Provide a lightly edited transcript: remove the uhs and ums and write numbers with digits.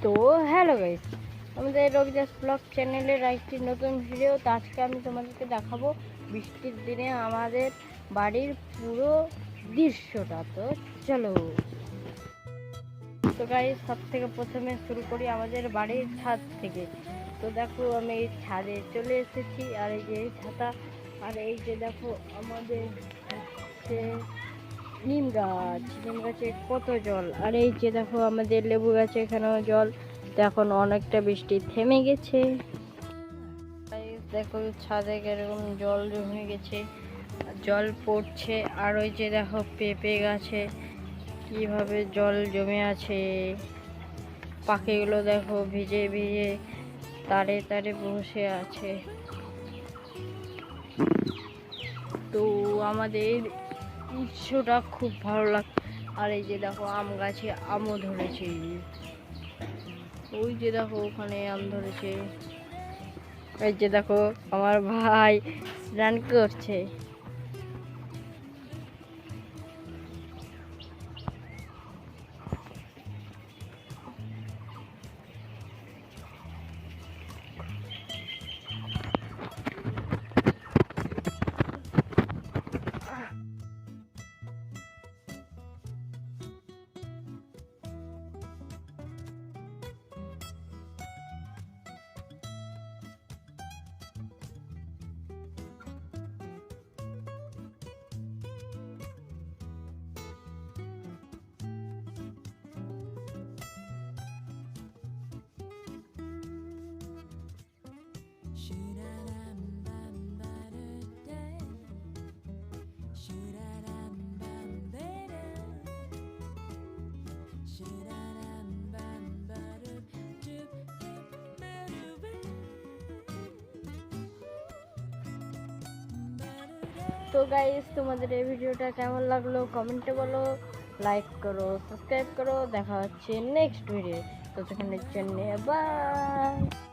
তো hello guys, আমাদের Ravidas blog চ্যানেলের একটি নতুন ভিডিও। তো আজকে আমি তোমাদেরকে দেখাবো বৃষ্টির দিনে আমাদের বাড়ির পুরো দৃশ্যটা। তো চলো। তো গাইস, সব থেকে প্রথমে শুরু করি আমাদের বাড়ির ছাদ থেকে। তো দেখো, আমি এই ছাদে চলে এসেছি। আর এই যে ছাতা, আর এই যে দেখো আমাদের হচ্ছে নিম গাছে কত জল। আর এই যে দেখো আমাদের লেবু গাছে এখানেও জল। তো এখন অনেকটা বৃষ্টি থেমে গেছে। দেখো ছাদে কিরকম জল জমে গেছে, জল পড়ছে। আর ওই যে দেখো পেঁপে গাছে কিভাবে জল জমে আছে। পাখিগুলো দেখো ভিজে ভিজে তারে তারে বসে আছে। তো আমাদের দৃশ্যটা খুব ভালো লাগে। আর এই যে দেখো আম গাছে আমও ধরেছে। ওই যে দেখো ওখানে আম ধরেছে। এই যে দেখো আমার ভাই স্নান করছে। তো গাইস, তোমাদের এই ভিডিওটা কেমন লাগলো কমেন্টে বলো, লাইক করো, সাবস্ক্রাইব করো। দেখা হচ্ছে নেক্সট ভিডিও। ততক্ষণের জন্য বাই।